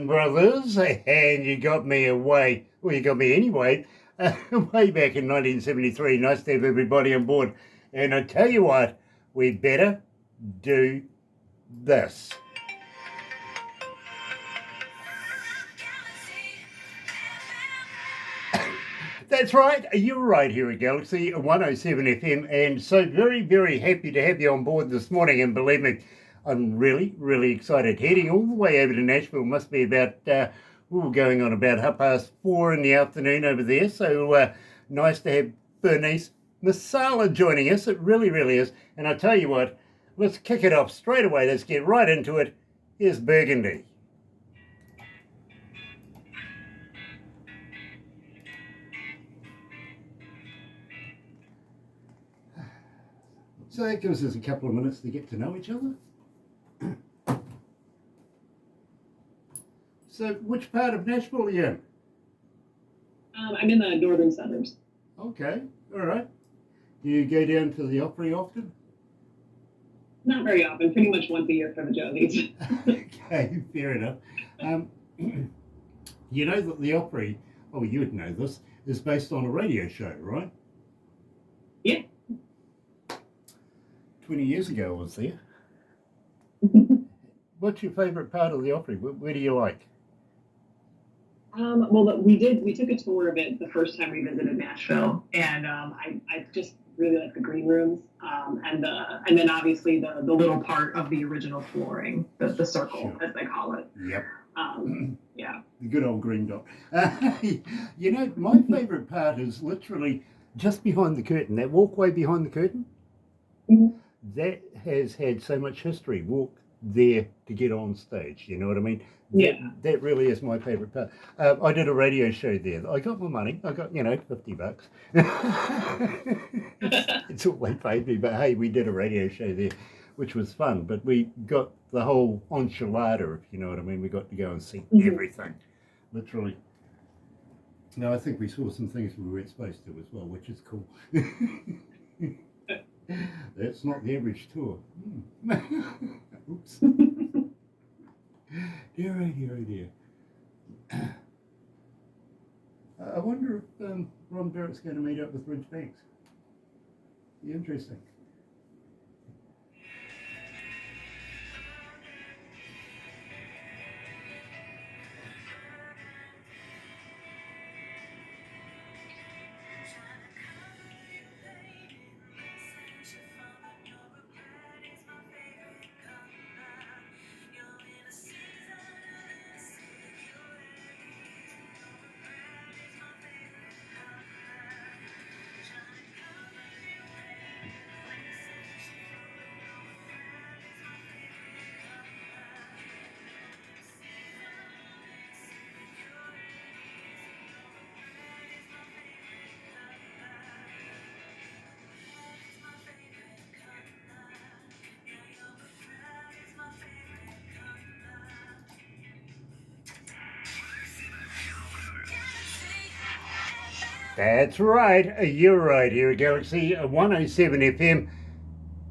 Brothers, and you got me away. Well, you got me anyway, way back in 1973. Nice to have everybody on board. And I tell you what, we better do this. That's right, you're right here at Galaxy 107 FM, and so very, very happy to have you on board this morning. And believe me, I'm really, really excited. Heading all the way over to Nashville, must be about, going on about 4:30 in the afternoon over there. So nice to have Bernice Marsala joining us. It really, really is. And I tell you what, let's kick it off straight away. Let's get right into it. Here's Burgundy. So that gives us a couple of minutes to get to know each other. So which part of Nashville are you in? I'm in the northern suburbs. Okay, all right. Do you go down to the Opry often? Not very often, pretty much once a year for the Josies. Okay, fair enough. You know that the Opry, oh, you'd know this, is based on a radio show, right? Yeah. 20 years ago I was there. What's your favourite part of the Opry? Where do you like? Well, we took a tour of it the first time we visited Nashville, and I just really like the green rooms, and then obviously the little part of the original flooring, the circle, Sure. as they call it. Yep. Yeah. The good old green dot. You know, my favourite part is literally just behind the curtain, that walkway behind the curtain. Mm-hmm. That has had so much history. Walk there to get on stage, you know what I mean? Yeah. That really is my favourite part. I did a radio show there. I got my money. I got, $50. It's all they paid me, but hey, we did a radio show there, which was fun. But we got the whole enchilada, if you know what I mean. We got to go and see everything, literally. No, I think we saw some things we weren't supposed to as well, which is cool. That's not the average tour. Oops. Dear, oh dear, oh dear. I wonder if Ron Barrett's going to meet up with Ridge Banks. Be interesting. That's right, you're right here at Galaxy 107 FM.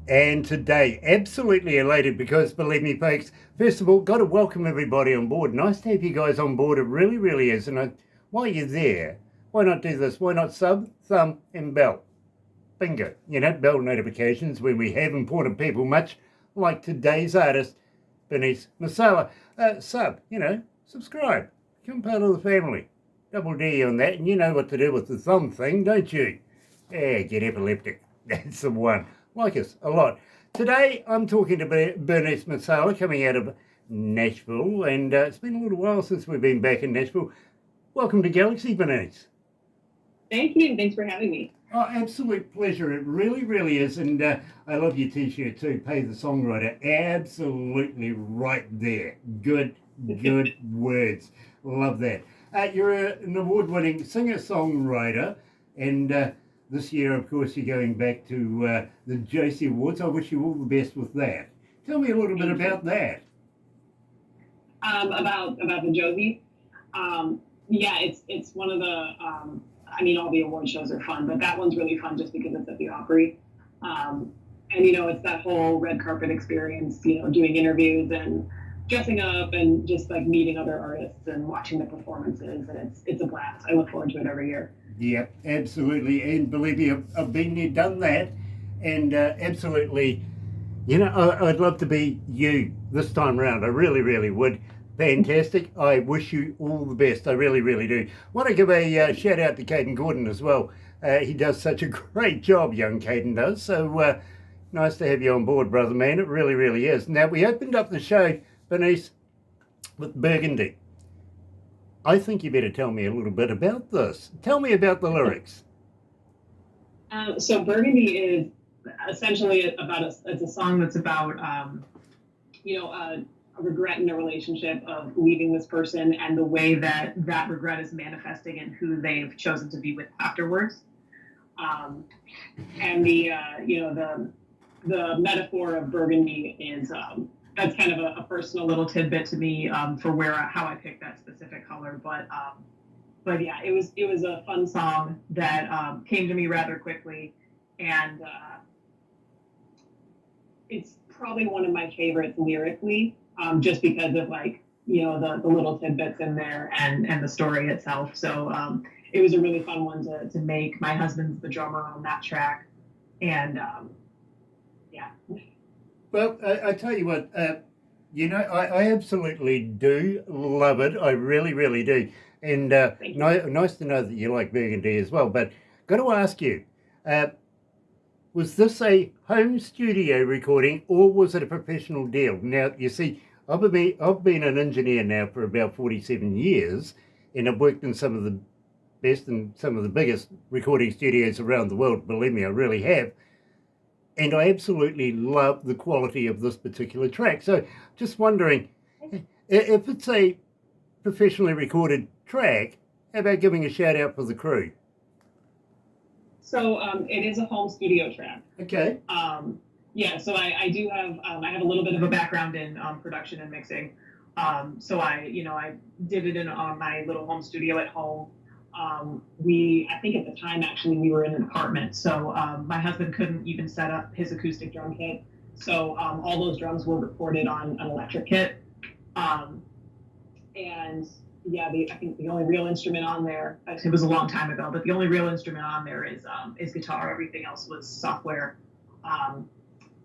And today, absolutely elated because, believe me, folks, first of all, got to welcome everybody on board. Nice to have you guys on board. It really, really is. And while you're there, why not do this? Why not sub, thumb, and bell? Bingo. Bell notifications when we have important people, much like today's artist, Bernice Marsala. Sub, subscribe. Become part of the family. Double D on that, and you know what to do with the thumb thing, don't you? Yeah, get epileptic. That's the one. Like us a lot. Today, I'm talking to Bernice Marsala, coming out of Nashville, and it's been a little while since we've been back in Nashville. Welcome to Galaxy, Bernice. Thank you. Thanks for having me. Oh, absolute pleasure. It really, really is. And I love your t-shirt too. Pay the songwriter. Absolutely right there. Good words. Love that. You're an award-winning singer-songwriter, and this year, of course, you're going back to the Josie Awards. I wish you all the best with that. Tell me a little bit about that. About the Josie. Yeah, it's one of the. All the award shows are fun, but that one's really fun just because it's at the Opry. And it's that whole red carpet experience. Doing interviews and dressing up and just like meeting other artists and watching the performances, and it's a blast. I look forward to it every year. Yeah, absolutely. And believe me, I've been there, done that, and absolutely. You know, I'd love to be you this time round. I really, really would. Fantastic. I wish you all the best. I really, really do. Want to give a shout out to Caden Gordon as well. He does such a great job, young Caden does. So nice to have you on board, brother man. It really, really is. Now, we opened up the show, Bernice, with Burgundy. I think you better tell me a little bit about this. Tell me about the lyrics. So Burgundy is essentially it's a song that's about a regret in a relationship of leaving this person and the way that that regret is manifesting in who they've chosen to be with afterwards. And the metaphor of Burgundy is that's kind of a personal little tidbit to me for how I picked that specific color, but yeah, it was a fun song that came to me rather quickly, and it's probably one of my favorites lyrically, just because of the little tidbits in there and the story itself. So it was a really fun one to make. My husband's the drummer on that track, and yeah. Well, I tell you what, I absolutely do love it. I really, really do. And nice to know that you like Burgundy as well. But got to ask you, was this a home studio recording or was it a professional deal? Now, you see, I've been an engineer now for about 47 years, and I've worked in some of the best and some of the biggest recording studios around the world. Believe me, I really have. And I absolutely love the quality of this particular track. So just wondering, if it's a professionally recorded track, how about giving a shout out for the crew? So it is a home studio track. Okay. Yeah, so I do have I have a little bit of a background in production and mixing. So I did it in my little home studio at home. I think at the time actually we were in an apartment, so my husband couldn't even set up his acoustic drum kit. So all those drums were recorded on an electric kit. And yeah, I think the only real instrument on there, it was a long time ago, but the only real instrument on there is guitar. Everything else was software,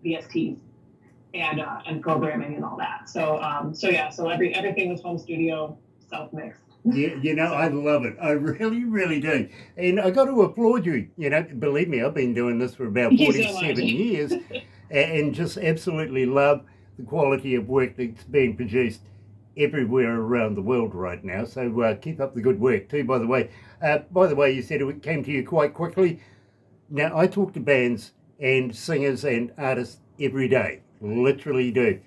VSTs, and programming and all that. So everything was home studio, self-mixed. Yeah, I love it. I really, really do. And I got to applaud you. Believe me, I've been doing this for about 47 years and just absolutely love the quality of work that's being produced everywhere around the world right now. So keep up the good work too, by the way. You said it came to you quite quickly. Now, I talk to bands and singers and artists every day, literally do.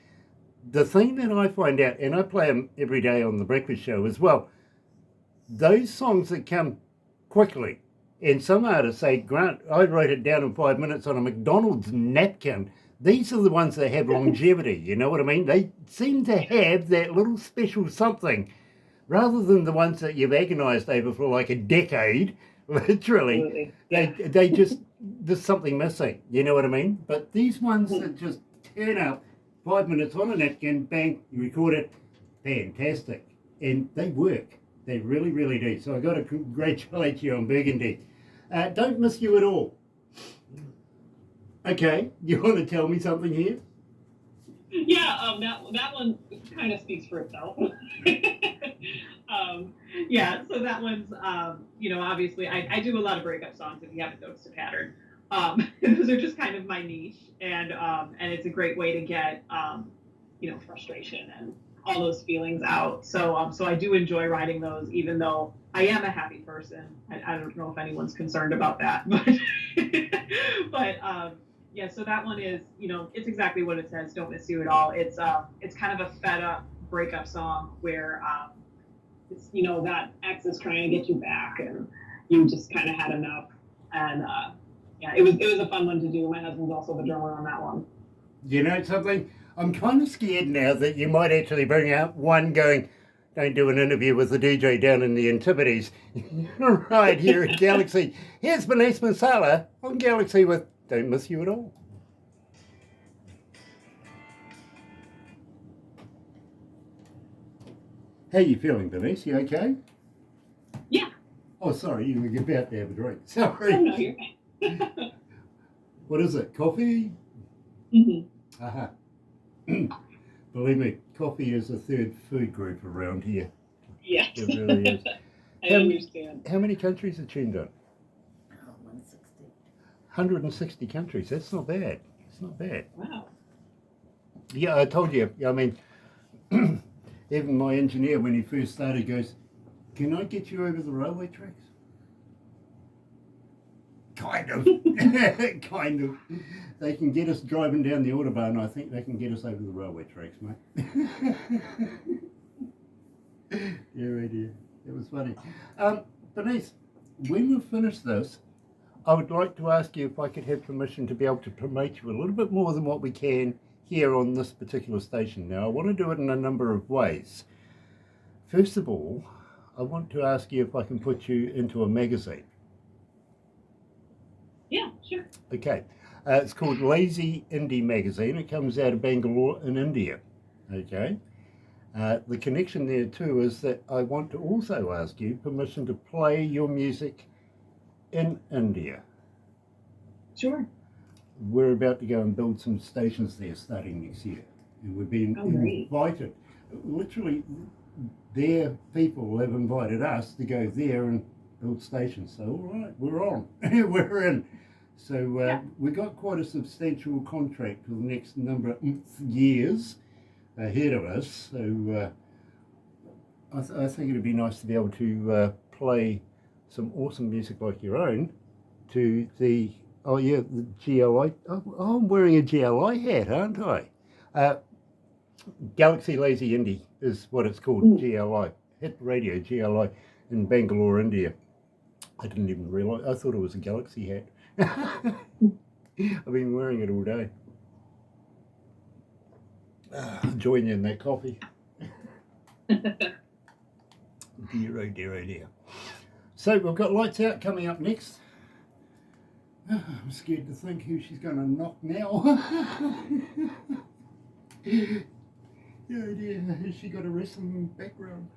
The thing that I find out, and I play them every day on the breakfast show as well, those songs that come quickly, and some artists say, Grant, I wrote it down in 5 minutes on a McDonald's napkin. These are the ones that have longevity, you know what I mean? They seem to have that little special something, rather than the ones that you've agonized over for like a decade, literally. Yeah. They just, there's something missing, you know what I mean? But these ones that just turn up, 5 minutes on a napkin, bang, you record it, fantastic. And they work. They really, really do. So I've got to congratulate you on Burgundy. Don't miss you at all. Okay, you want to tell me something here? Yeah, that one kind of speaks for itself. Yeah, so that one's, obviously I do a lot of breakup songs if you haven't noticed a pattern. Those are just kind of my niche, and it's a great way to get, frustration and all those feelings out. So I do enjoy writing those, even though I am a happy person. I don't know if anyone's concerned about that, but yeah. So that one is, it's exactly what it says. Don't miss you at all. It's kind of a fed up breakup song where it's that ex is trying to get you back, and you just kind of had enough. And yeah, it was a fun one to do. My husband's also the drummer on that one. You know something? I'm kind of scared now that you might actually bring out one going, don't do an interview with the DJ down in the Antipodes. Right here at Galaxy. Here's Bernice Marsala on Galaxy with Don't Miss You at All. How you feeling, Bernice? You okay? Yeah. Oh, sorry, you were about to have a drink. Oh, Sorry. no, you're fine. What is it? Coffee? Mm-hmm. Uh-huh. Believe me, coffee is a third food group around here. Yes. It really is. I understand. How many countries are tuned on? 160. 160 countries. That's not bad. It's not bad. Wow. Yeah, I told you. I mean, even my engineer, when he first started, goes, "Can I get you over the railway tracks?" Kind of. Kind of. They can get us driving down the Autobahn. I think they can get us over the railway tracks, mate. Yeah, right here. It was funny. Bernice, when we finish this, I would like to ask you if I could have permission to be able to promote you a little bit more than what we can here on this particular station. Now, I want to do it in a number of ways. First of all, I want to ask you if I can put you into a magazine. Yeah, sure. Okay. It's called Lazy Indie Magazine. It comes out of Bangalore in India. Okay. The connection there too is that I want to also ask you permission to play your music in India. Sure. We're about to go and build some stations there starting next year. And we've been invited. Literally, their people have invited us to go there and build stations. So, all right, we're on. We're in. So we got quite a substantial contract for the next number of years ahead of us. So I think it'd be nice to be able to play some awesome music like your own to the, the GLI. Oh, I'm wearing a GLI hat, aren't I? Galaxy Lazy Indie is what it's called, GLI. Hit radio, GLI, in Bangalore, India. I didn't even realise, I thought it was a Galaxy hat. I've been wearing it all day. Enjoying in that coffee. Dear, oh dear, oh dear. So we've got Lights Out coming up next. I'm scared to think who she's going to knock now. Oh dear, has she got a wrestling background?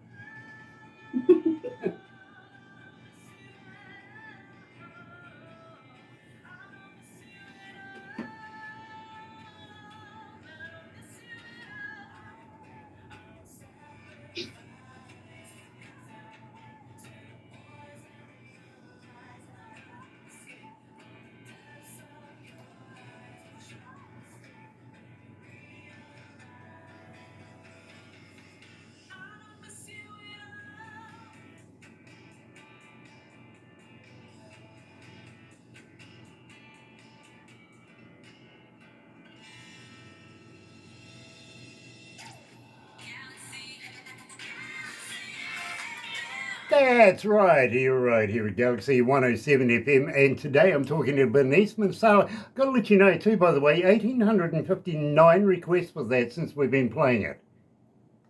That's right, you're right here at Galaxy 107 FM, and today I'm talking to Bernice Marsala. Got to let you know too, by the way, 1,859 requests for that since we've been playing it.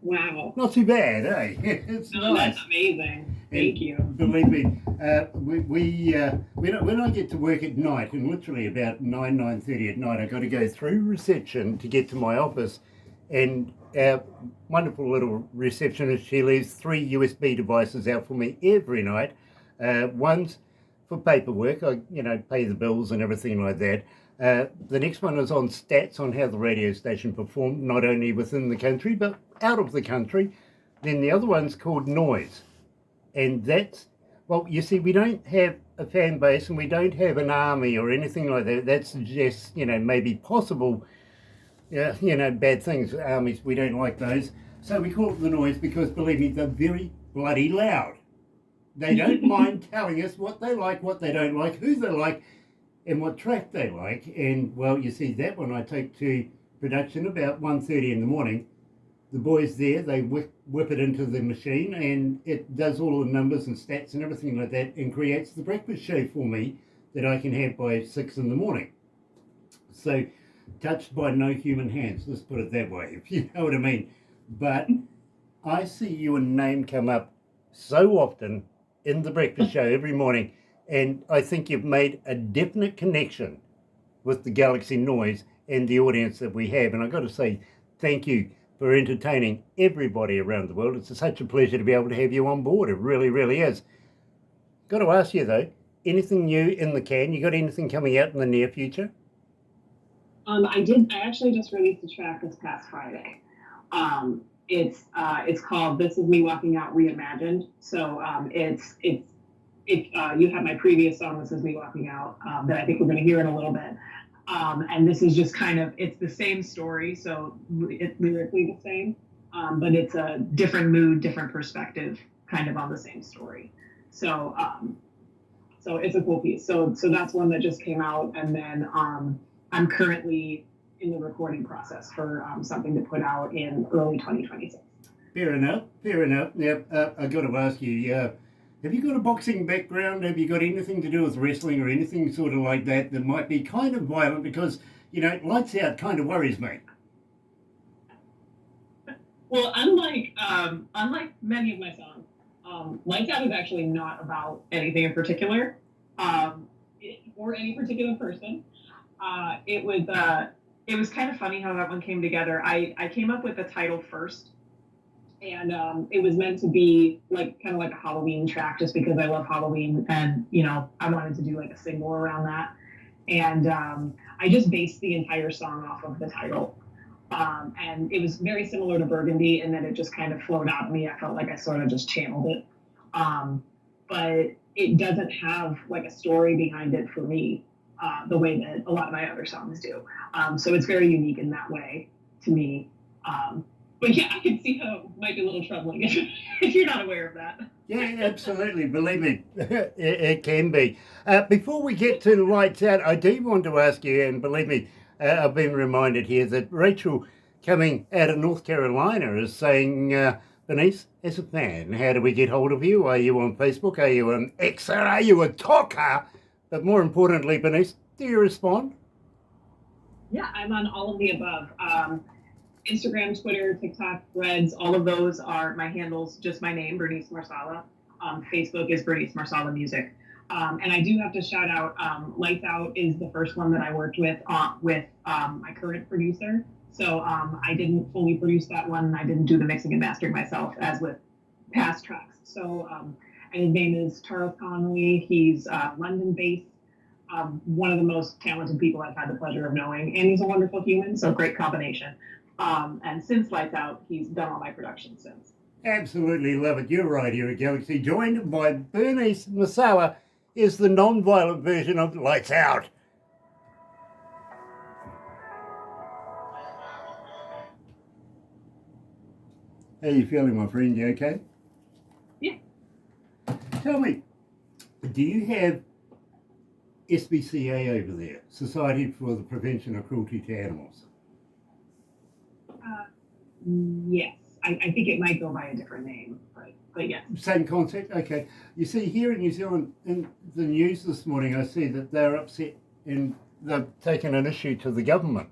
Wow. Not too bad, eh? It's nice. That's amazing. Thank you. Believe me, when I get to work at night, and literally about 9:30 at night, I got to go through reception to get to my office, and our wonderful little receptionist, she leaves 3 USB devices out for me every night. One's for paperwork, I pay the bills and everything like that. The next one is on stats on how the radio station performed, not only within the country but out of the country. Then the other one's called noise, and that's, well, you see, we don't have a fan base and we don't have an army or anything like that. That suggests, maybe possible bad things. Armies, we don't like those. So we call it the noise because, believe me, they're very bloody loud. They don't mind telling us what they like, what they don't like, who they like, and what track they like. And, well, you see, that one I take to production about 1:30 in the morning. The boys there, they whip it into the machine and it does all the numbers and stats and everything like that and creates the breakfast show for me that I can have by 6 in the morning. So, touched by no human hands, let's put it that way, if you know what I mean. But I see your name come up so often in the breakfast show every morning, and I think you've made a definite connection with the Galaxy Noise and the audience that we have. And I've got to say thank you for entertaining everybody around the world. It's such a pleasure to be able to have you on board. It really, really is. Got to ask you though, anything new in the can? You got anything coming out in the near future? I did. I actually just released a track this past Friday. It's called "This Is Me Walking Out Reimagined." So you have my previous song, "This Is Me Walking Out," that I think we're going to hear in a little bit. And this is just kind of, it's the same story, so it's lyrically the same, but it's a different mood, different perspective, kind of on the same story. So so it's a cool piece. So that's one that just came out, and then I'm currently in the recording process for something to put out in early 2026. Fair enough, fair enough. Now, I got to ask you, have you got a boxing background? Have you got anything to do with wrestling or anything sort of like that that might be kind of violent? Because, you know, Lights Out kind of worries me. Well, unlike many of my songs, Lights Out is actually not about anything in particular, or any particular person. It was kind of funny how that one came together. I came up with the title first, and it was meant to be like kind of like a Halloween track, just because I love Halloween, and I wanted to do like a single around that, and I just based the entire song off of the title. And it was very similar to Burgundy in that it just kind of flowed out of me. I felt like I sort of just channeled it. But it doesn't have like a story behind it for me, the way that a lot of my other songs do. So it's very unique in that way to me. But yeah, I can see how it might be a little troubling if you're not aware of that. Yeah, absolutely. Believe me, it can be. Before we get to Lights Out, I do want to ask you, and believe me, I've been reminded here that Rachel, coming out of North Carolina, is saying, Bernice, as a fan, how do we get hold of you? Are you on Facebook? Are you on X? Are you a talker? But more importantly, Bernice, do you respond? Yeah, I'm on all of the above. Instagram, Twitter, TikTok, Threads, all of those are my handles, just my name, Bernice Marsala. Facebook is Bernice Marsala Music. And I do have to shout out, Lights Out is the first one that I worked with my current producer. So I didn't fully produce that one. I didn't do the mixing and mastering myself, as with past tracks. So and his name is Charles Connolly. He's London-based. One of the most talented people I've had the pleasure of knowing, and he's a wonderful human, so great combination. And since Lights Out, he's done all my production since. Absolutely love it. You're right here at Galaxy, joined by Bernice Marsala, is the non-violent version of Lights Out. How you feeling, my friend? You okay? Yeah. Tell me, do you have SPCA over there, Society for the Prevention of Cruelty to Animals? Yes. I think it might go by a different name, but yes. Same concept? Okay. You see, here in New Zealand, in the news this morning, I see that they're upset and they've taken an issue to the government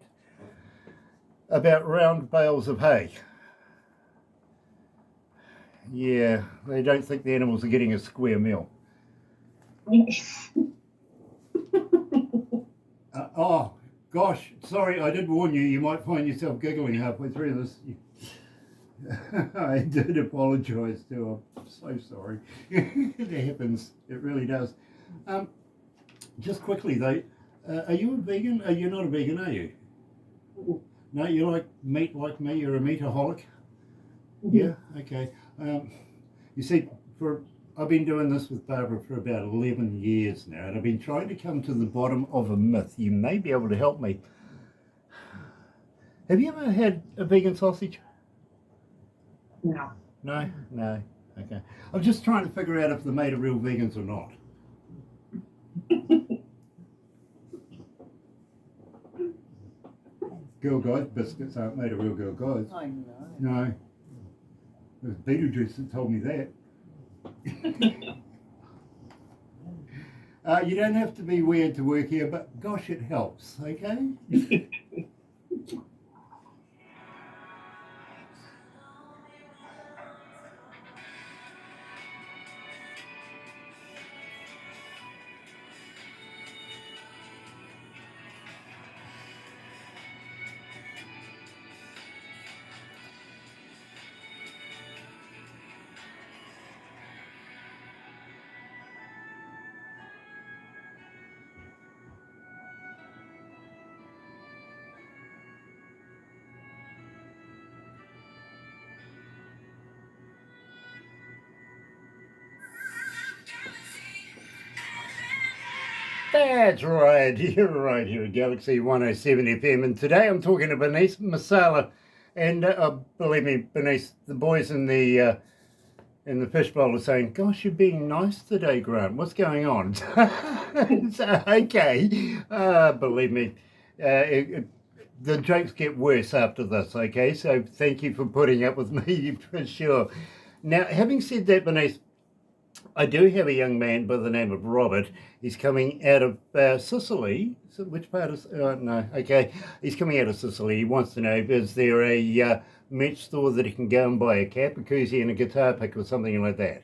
about round bales of hay. Yeah, they don't think the animals are getting a square meal. Oh, gosh, sorry, I did warn you, you might find yourself giggling halfway through this. I did apologise too, I'm so sorry. It happens, it really does. Just quickly though, are you a vegan? You're not a vegan, are you? No, you like meat like me, you're a meataholic? Yeah, okay. You see, I've been doing this with Barbara for about 11 years now, and I've been trying to come to the bottom of a myth. You may be able to help me. Have you ever had a vegan sausage? No. No? No. Okay. I'm just trying to figure out if they're made of real vegans or not. Girl Guides biscuits aren't made of real Girl Guides. I know. No. It was Beetlejuice that told me that. You don't have to be weird to work here, but gosh, it helps, okay? That's right. You're right here at Galaxy 107 FM. And today I'm talking to Bernice Marsala. And believe me, Bernice, the boys in the fishbowl are saying, "Gosh, you're being nice today, Grant. What's going on?" So, okay. Believe me, the jokes get worse after this, okay? So thank you for putting up with me for sure. Now, having said that, Bernice, I do have a young man by the name of Robert. He's coming out of Sicily. So which part is? No, okay. He's coming out of Sicily. He wants to know, is there a merch store that he can go and buy a cap, a koozie, and a guitar pick or something like that?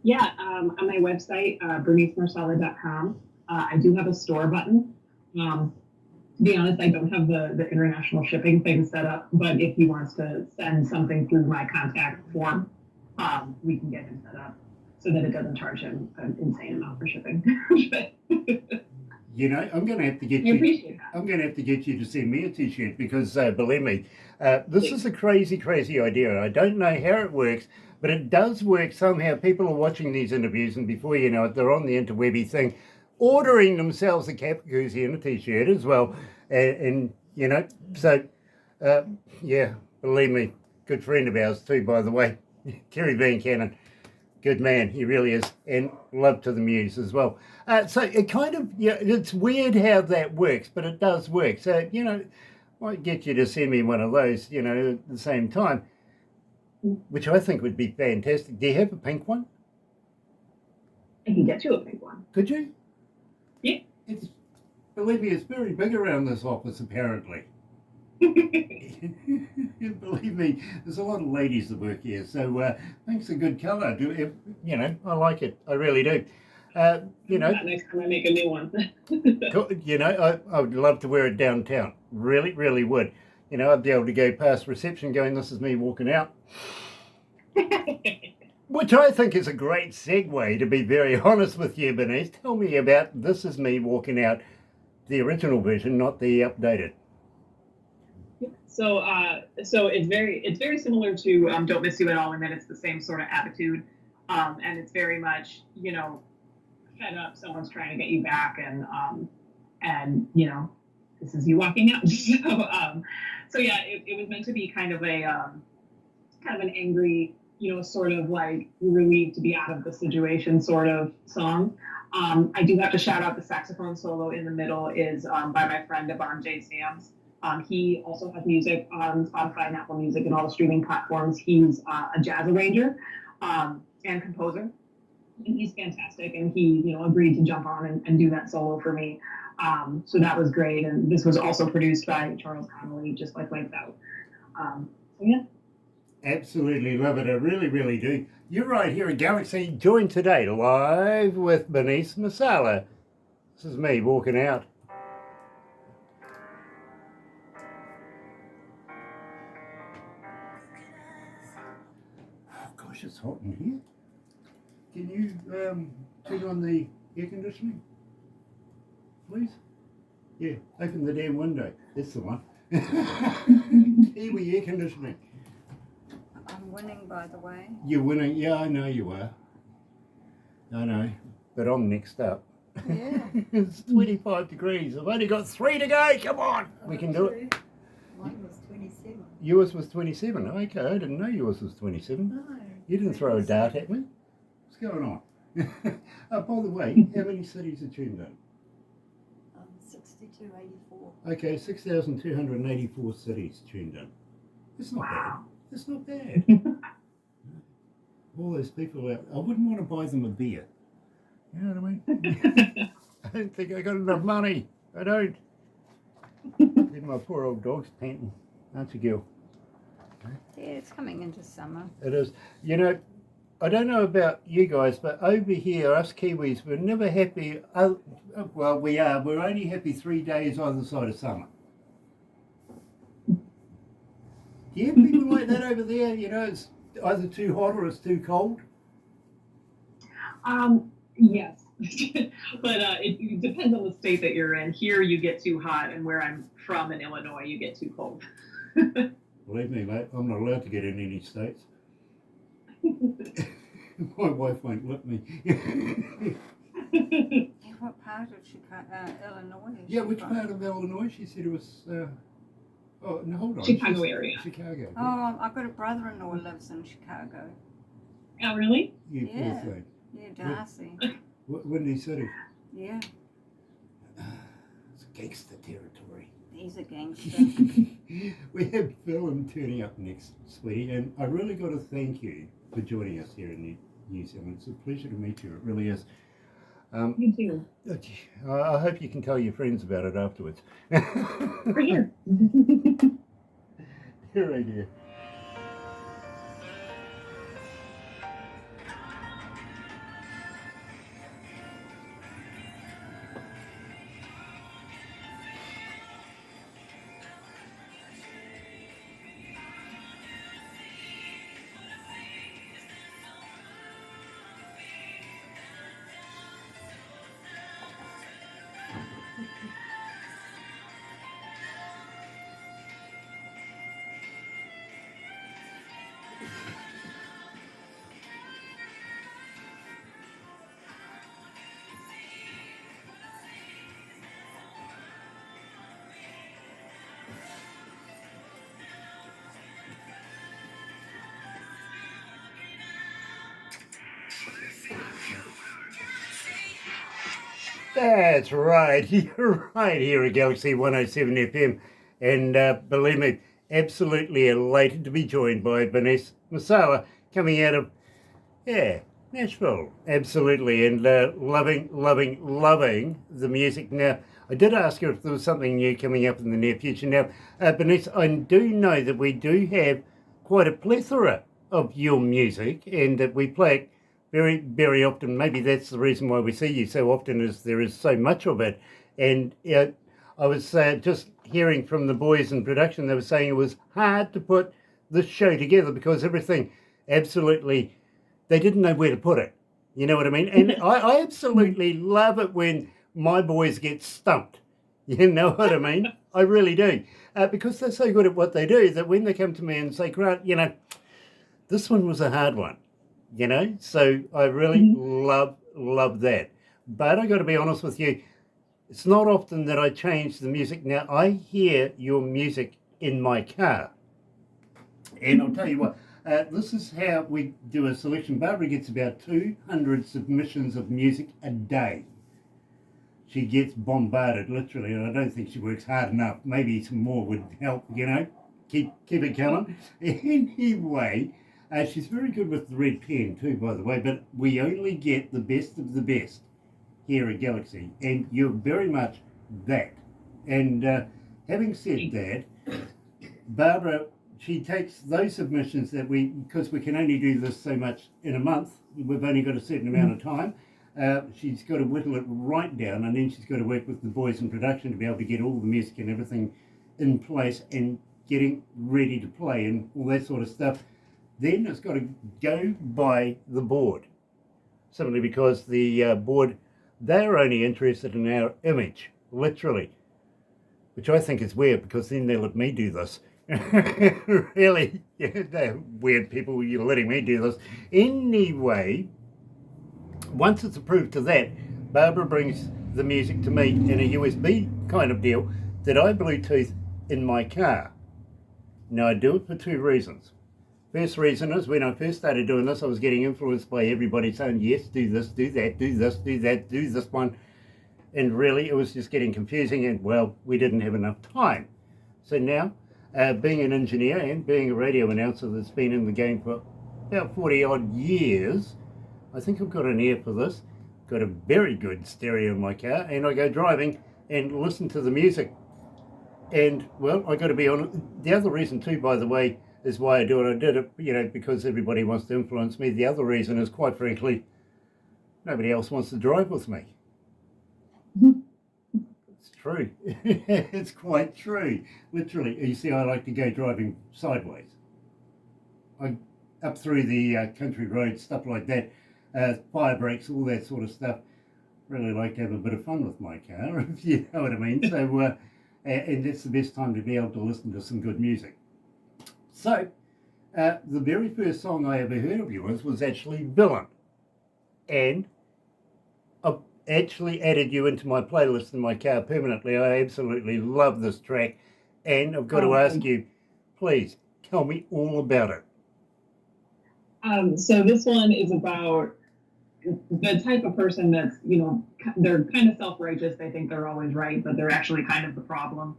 Yeah, on my website, bernicemarsala.com, I do have a store button. To be honest, I don't have the international shipping thing set up, but if he wants to send something through my contact form, we can get him set up so that it doesn't charge him an insane amount for shipping. You know, I'm going to have to get I appreciate that. I'm going to have to get you to send me a t-shirt because, believe me, this is a crazy, crazy idea. I don't know how it works, but it does work somehow. People are watching these interviews, and before you know it, they're on the interwebby thing, ordering themselves a cap, a koozie, and a t-shirt as well. And you know, so, yeah, believe me, good friend of ours too, by the way, Terry Van Cannon. Good man, he really is, and love to the muse as well. So it kind of, yeah, it's weird how that works, but it does work. So, you know, I might get you to send me one of those, you know, at the same time, which I think would be fantastic. Do you have a pink one? I can get you a pink one. Could you? Yeah. It's, believe me, it's very big around this office, apparently. Believe me, there's a lot of ladies that work here, so pink's a good colour. You know, I like it. I really do. You know, Next time I make a new one. you know, I would love to wear it downtown. Really, really would. You know, I'd be able to go past reception going, "This is me walking out." Which I think is a great segue, to be very honest with you, Bernice. Tell me about "This Is Me Walking Out," the original version, not the updated. So it's very similar to "Don't Miss You at All" in that it's the same sort of attitude, and it's very much, you know, fed up. Someone's trying to get you back, and you know, this is you walking out. So yeah, it was meant to be kind of an angry, you know, sort of like relieved to be out of the situation sort of song. I do have to shout out the saxophone solo in the middle is by my friend Devon J. Sams. He also has music on Spotify and Apple Music and all the streaming platforms. He's a jazz arranger and composer. And he's fantastic. And he, you know, agreed to jump on and do that solo for me. So that was great. And this was also produced by Charles Connolly, just like Lights Out. So yeah. Absolutely love it. I really, really do. You're right here at Galaxy. Joined today live with Bernice Marsala. This is me walking out. Oh gosh, it's hot in here. Can you turn on the air conditioning, please? Yeah, open the damn window. That's the one. Kiwi air conditioning. I'm winning, by the way. You're winning. Yeah, I know you are. I know, but I'm next up. Yeah. It's 25 degrees. I've only got 3 to go. Come on, we can do it. Mine was 27. Yours was 27. Okay, I didn't know yours was 27. No. You didn't throw a dart at me. What's going on? By the way, how many cities are tuned in? 6284. Okay, 6,284 cities tuned in. That's not bad. That's not bad. All those people out. I wouldn't want to buy them a beer. You know what I mean? I don't think I got enough money. I don't. Then my poor old dog's panting. Aren't you, Gil? Yeah, it's coming into summer. It is. You know, I don't know about you guys, but over here, us Kiwis, we're never happy. Well, we are. We're only happy 3 days either side of summer. Do you have people like that over there? You know, it's either too hot or it's too cold? Yes, but it depends on the state that you're in. Here you get too hot, and where I'm from in Illinois, you get too cold. Believe me, mate, I'm not allowed to get in any states. My wife won't let me. Yeah, what part of Chicago, Illinois is Yeah, she which from? part of Illinois? She said it was. Oh no, hold on. Chicago She's- area. Chicago. Oh, I've got a brother-in-law who lives in Chicago. Oh, really? Yeah, Yeah. poor thing. Yeah, Darcy. Windy City. Yeah, It's gangster territory. he's a gangster. We have film turning up next, sweetie, and I really got to thank you for joining us here in New Zealand. It's a pleasure to meet you. It really is. You too. I hope you can tell your friends about it afterwards. We're here. Here, idea. That's right. You're right here at Galaxy 107 FM. And believe me, absolutely elated to be joined by Bernice Marsala coming out of, Nashville. Absolutely. And loving the music. Now, I did ask her if there was something new coming up in the near future. Now, Bernice, I do know that we do have quite a plethora of your music and that we play it very, very often. Maybe that's the reason why we see you so often, is there is so much of it. And I was just hearing from the boys in production, they were saying it was hard to put this show together because everything absolutely, they didn't know where to put it. You know what I mean? And I absolutely love it when my boys get stumped. You know what I mean? I really do. Because they're so good at what they do that when they come to me and say, Grant, this one was a hard one. So I really love that. But I got to be honest with you, it's not often that I change the music. Now, I hear your music in my car. And I'll tell you what, this is how we do a selection. Barbara gets about 200 submissions of music a day. She gets bombarded, literally, and I don't think she works hard enough. Maybe some more would help, keep it coming. Anyway, she's very good with the red pen too, by the way, but we only get the best of the best here at Galaxy, and you're very much that. And having said that, Barbara, she takes those submissions that because we can only do this so much in a month, we've only got a certain amount of time, she's got to whittle it right down, and then she's got to work with the boys in production to be able to get all the music and everything in place and getting ready to play and all that sort of stuff. Then it's got to go by the board, simply because the board, they're only interested in our image, literally, which I think is weird because then they let me do this. Really, they're weird people, you're letting me do this. Anyway, once it's approved to that, Barbara brings the music to me in a USB kind of deal that I Bluetooth in my car. Now, I do it for two reasons. First reason is when I first started doing this, I was getting influenced by everybody saying, yes, do this, do that, do this, do that, do this one. And really, it was just getting confusing and, well, we didn't have enough time. So now, being an engineer and being a radio announcer that's been in the game for about 40 odd years, I think I've got an ear for this. Got a very good stereo in my car, and I go driving and listen to the music. And, well, I got to be honest, the other reason too, by the way, is why I do it. I did it, because everybody wants to influence me. The other reason is, quite frankly, nobody else wants to drive with me. It's true. It's quite true. Literally, you see, I like to go driving sideways. Up through the country roads, stuff like that, fire breaks, all that sort of stuff. Really like to have a bit of fun with my car, if you know what I mean. So, and that's the best time to be able to listen to some good music. So, the very first song I ever heard of yours was actually Villain. And actually added you into my playlist in my car permanently. I absolutely love this track, and I've got to ask you, please tell me all about it. So this one is about the type of person that's, they're kind of self-righteous. They think they're always right, but they're actually kind of the problem.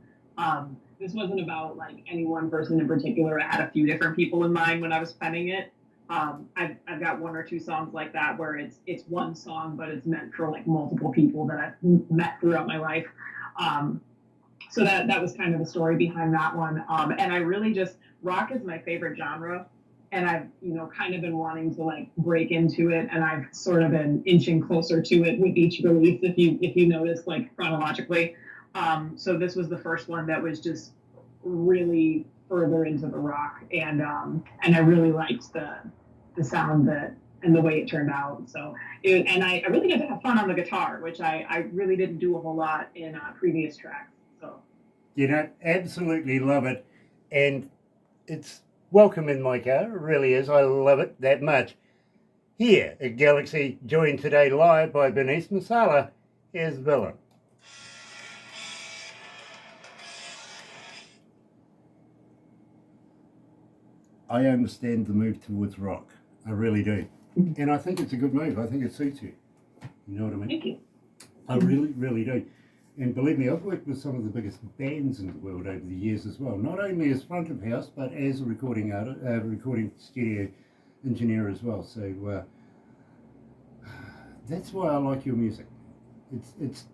This wasn't about like any one person in particular. I had a few different people in mind when I was penning it. I've got one or two songs like that where it's one song, but it's meant for like multiple people that I've met throughout my life. So that was kind of the story behind that one. And I really just rock is my favorite genre, and I've kind of been wanting to like break into it, and I've sort of been inching closer to it with each release. If you notice, like chronologically. So this was the first one that was just really further into the rock, and I really liked the sound that and the way it turned out. So I really got to have fun on the guitar, which I really didn't do a whole lot in previous tracks. So Absolutely love it, and it's welcome in my car. It really is. I love it that much. Here at Galaxy, joined today live by Bernice Marsala. Here's Villain. I understand the move towards rock. I really do. And I think it's a good move. I think it suits you. You know what I mean? Thank you. I really, really do. And believe me, I've worked with some of the biggest bands in the world over the years as well. Not only as front of house, but as a recording artist, recording studio engineer as well. So that's why I like your music. It's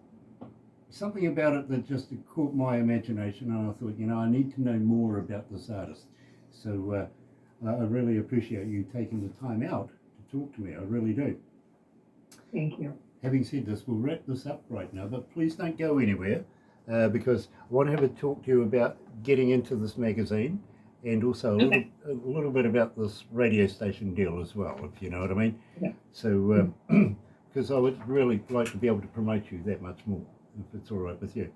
something about it that just caught my imagination, and I thought, I need to know more about this artist. So I really appreciate you taking the time out to talk to me. I really do. Thank you. Having said this, we'll wrap this up right now, but please don't go anywhere because I want to have a talk to you about getting into this magazine and also a little bit about this radio station deal as well, if you know what I mean. Yeah. So, because I would really like to be able to promote you that much more, if it's all right with you.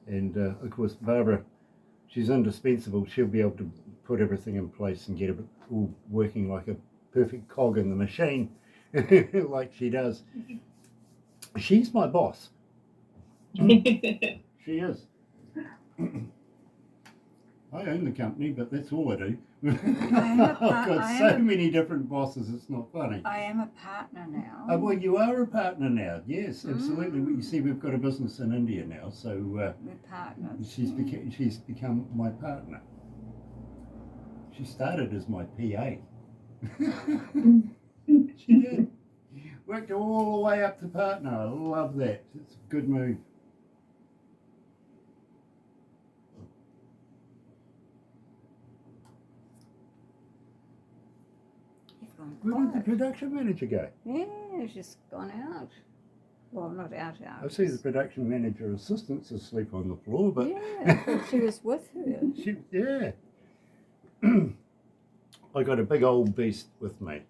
And of course, Barbara, she's indispensable. She'll be able to put everything in place and get it all working like a perfect cog in the machine, like she does. She's my boss. She is. I own the company, but that's all I do. I've got so many different bosses, it's not funny. I am a partner now. Well, you are a partner now. Yes, absolutely. You see, we've got a business in India now, so we're partners. She's become my partner. She started as my PA. She did. Worked all the way up to partner. I love that. It's a good move. Where did the production manager go? Yeah, she's gone out. Well, not out. I see the production manager assistant's asleep on the floor, but Yeah, I thought she was with her. Yeah. I got a big old beast with me.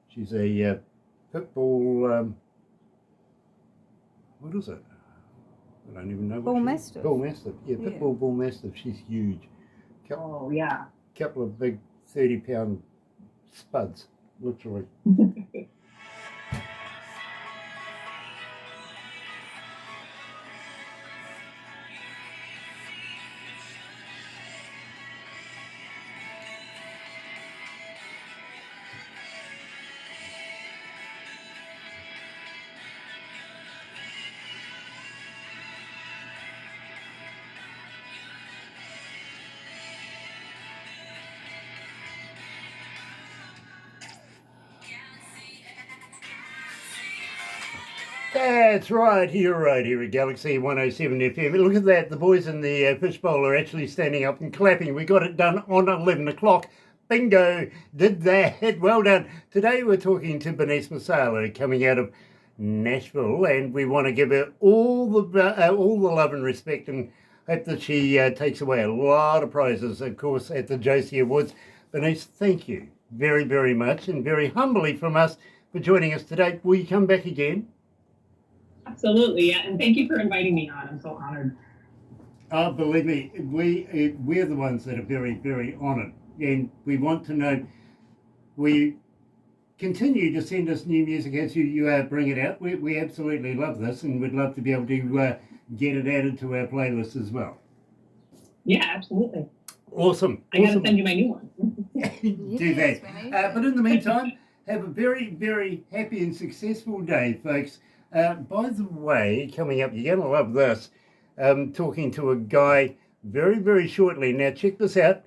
She's a pit bull. What is it? I don't even know. Bull Mastiff. Bull Mastiff. Yeah, pit bull, bull Mastiff. She's huge. Oh yeah. Couple of big 30-pound spuds, literally. That's right, you're right here at Galaxy 107 FM. Look at that, the boys in the fishbowl are actually standing up and clapping. We got it done on 11 o'clock. Bingo, did that, well done. Today we're talking to Bernice Marsala coming out of Nashville, and we want to give her all the love and respect and hope that she takes away a lot of prizes, of course, at the Josie Awards. Bernice, thank you very, very much, and very humbly from us for joining us today. Will you come back again? Absolutely, yeah, and thank you for inviting me on. I'm so honored. Oh, believe me, we're the ones that are very, very honoured, and we want to know, were you continue to send us new music as you bring it out. We absolutely love this, and we'd love to be able to get it added to our playlist as well. Yeah, absolutely. Awesome. I got to send you my new one. Do that. But in the meantime, have a very, very happy and successful day, folks. By the way, coming up, you're going to love this. Talking to a guy very, very shortly. Now, check this out.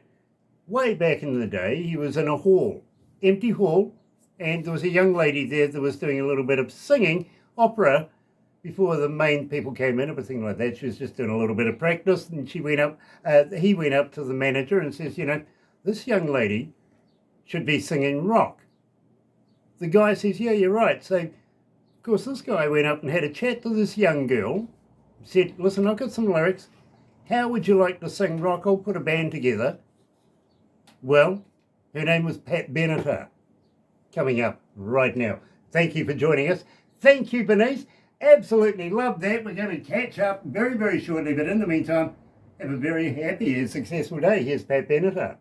Way back in the day, he was in a hall, empty hall, and there was a young lady there that was doing a little bit of singing, opera, before the main people came in, everything like that. She was just doing a little bit of practice, and he went up to the manager and says, this young lady should be singing rock. The guy says, yeah, you're right. So, of course, this guy went up and had a chat to this young girl, said, listen, I've got some lyrics. How would you like to sing rock? I'll put a band together. Well, her name was Pat Benatar. Coming up right now. Thank you for joining us. Thank you, Bernice. Absolutely love that. We're going to catch up very, very shortly. But in the meantime, have a very happy and successful day. Here's Pat Benatar.